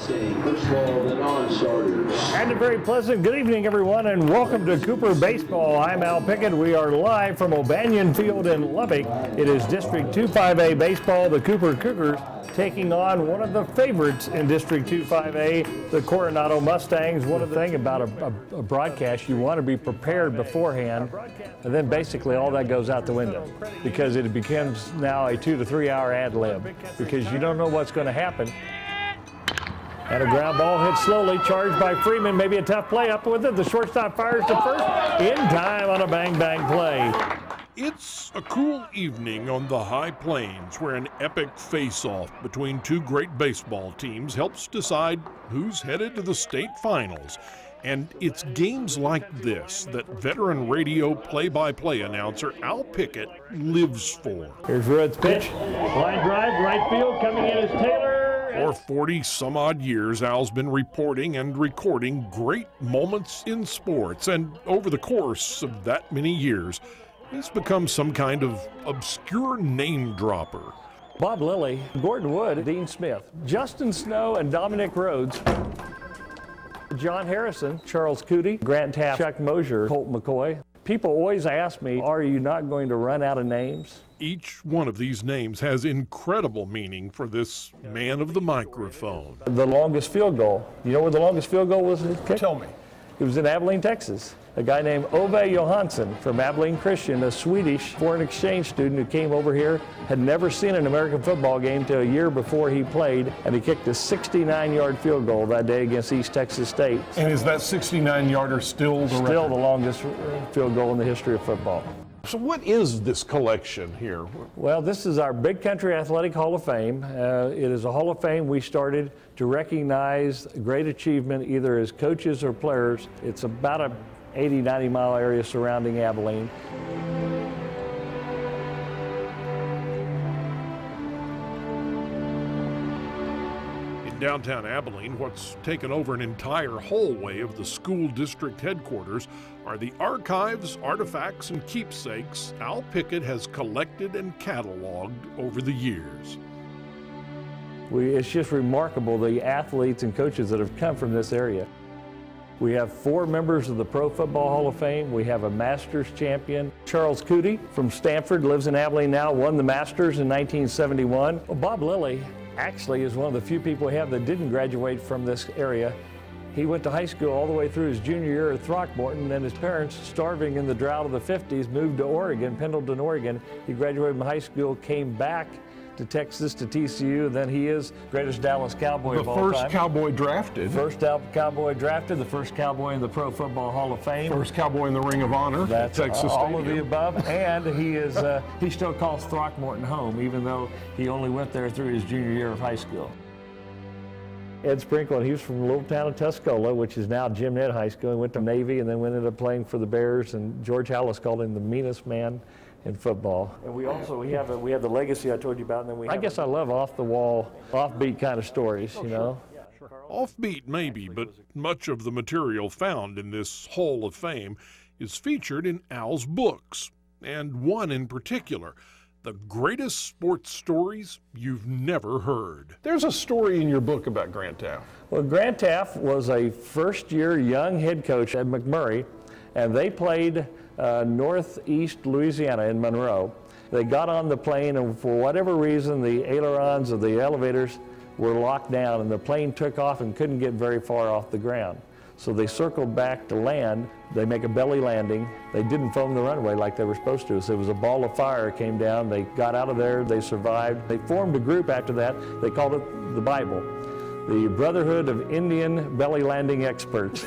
First of all, the non-starters. And a very pleasant good evening, everyone, and welcome to Cooper Baseball. I'm Al Pickett. We are live from O'Banion Field in Lubbock. It is District 2-5A baseball. The Cooper Cougars taking on one of the favorites in District 2-5A, the Coronado Mustangs. One of the things about a broadcast, you want to be prepared beforehand, and then basically all that goes out the window because it becomes now a 2 to 3 hour ad lib because you don't know what's going to happen. And a ground ball hit slowly, charged by Freeman. Maybe a tough play up with it. The shortstop fires to first in time on a bang-bang play. It's a cool evening on the High Plains where an epic face-off between two great baseball teams helps decide who's headed to the state finals. And it's games like this that veteran radio play-by-play announcer Al Pickett lives for. Here's Rudd's pitch. Line drive, right field, coming in is Taylor. For 40-some-odd years, Al's been reporting and recording great moments in sports. And over the course of that many years, he's become some kind of obscure name dropper. Bob Lilly, Gordon Wood, Dean Smith, Justin Snow, and Dominic Rhodes. John Harrison, Charles Cootie, Grant Taft, Chuck Mosier, Colt McCoy. People always ask me, are you not going to run out of names? Each one of these names has incredible meaning for this man of the microphone. The longest field goal. You know where the longest field goal was kicked? Tell me. It was in Abilene, Texas. A guy named Ove Johansson from Abilene Christian, a Swedish foreign exchange student who came over here, had never seen an American football game till a year before he played, and he kicked a 69-yard field goal that day against East Texas State. And is that 69-yarder still the record? Still the longest field goal in the history of football. So what is this collection here? Well, this is our Big Country Athletic Hall of Fame. It is a Hall of Fame we started to recognize great achievement either as coaches or players. It's about a 80, 90-mile area surrounding Abilene. In downtown Abilene, what's taken over an entire hallway of the school district headquarters are the archives, artifacts, and keepsakes Al Pickett has collected and cataloged over the years. It's just remarkable the athletes and coaches that have come from this area. We have 4 members of the Pro Football Hall of Fame. We have a Masters champion. Charles Cootie from Stanford, lives in Abilene now, won the Masters in 1971. Well, Bob Lilly actually is one of the few people we have that didn't graduate from this area. He went to high school all the way through his junior year at Throckmorton, and his parents, starving in the drought of the 50s, moved to Oregon, Pendleton, Oregon. He graduated from high school, came back to Texas, to TCU, and then he is greatest Dallas Cowboy of all time. The first Cowboy drafted. First Cowboy drafted, the first Cowboy in the Pro Football Hall of Fame. First Cowboy in the Ring of Honor. That's Texas all Stadium. of the above, and he is he still calls Throckmorton home, even though he only went there through his junior year of high school. Ed Sprinkle, he was from the little town of Tuscola, which is now Jim Ned High School. He went to Navy and then ended up playing for the Bears, and George Hallis called him the meanest man in football. And we have the legacy I told you about, and then I guess I love off-the-wall, offbeat kind of stories, you know. Offbeat maybe, but much of the material found in this Hall of Fame is featured in Al's books, and one in particular, The Greatest Sports Stories You've Never Heard. There's a story in your book about Grant Taft. Well, Grant Taft was a first-year young head coach at McMurray, and they played northeast Louisiana in Monroe. They got on the plane, and for whatever reason, the ailerons of the elevators were locked down, and the plane took off and couldn't get very far off the ground. So they circled back to land. They make a belly landing. They didn't foam the runway like they were supposed to. So it was a ball of fire came down. They got out of there. They survived. They formed a group after that. They called it the Bible, the Brotherhood of Indian Belly Landing Experts.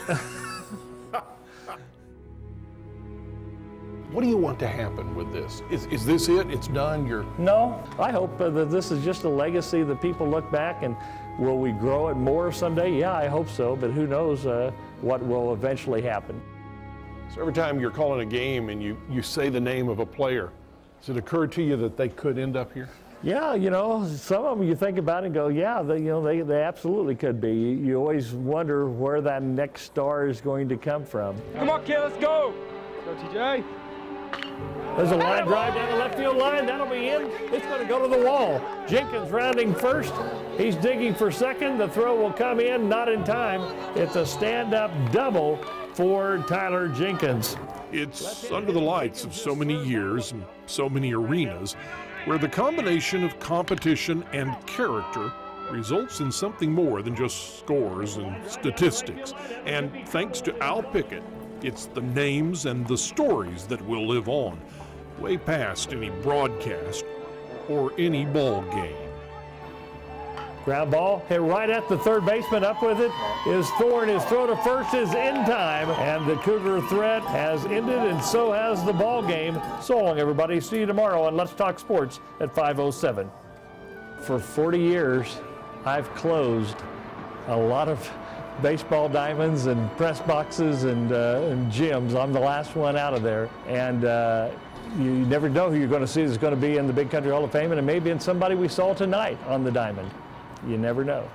What do you want to happen with this? Is this it? It's done? No, I hope that this is just a legacy that people look back and will we grow it more someday? Yeah, I hope so, but who knows what will eventually happen. So every time you're calling a game and you say the name of a player, does it occur to you that they could end up here? Yeah, you know, some of them you think about it and go, yeah, they absolutely could be. You always wonder where that next star is going to come from. Come on, kid, let's go. Let's go, TJ. There's a line drive down the left field line. That'll be in. It's going to go to the wall. Jenkins rounding first. He's digging for second. The throw will come in, not in time. It's a stand-up double for Tyler Jenkins. It's under the lights of so many years and so many arenas where the combination of competition and character results in something more than just scores and statistics. And thanks to Al Pickett, it's the names and the stories that will live on, way past any broadcast or any ball game. Ground ball hit right at the third baseman. Up with it is Thorne. His throw to first is in time, and the Cougar threat has ended, and so has the ball game. So long, everybody. See you tomorrow on Let's Talk Sports at 5:07. For 40 years, I've closed a lot of baseball diamonds and press boxes and gyms. I'm the last one out of there, and you never know who you're going to see is going to be in the Big Country Hall of Fame, and it may be in somebody we saw tonight on the diamond. You never know.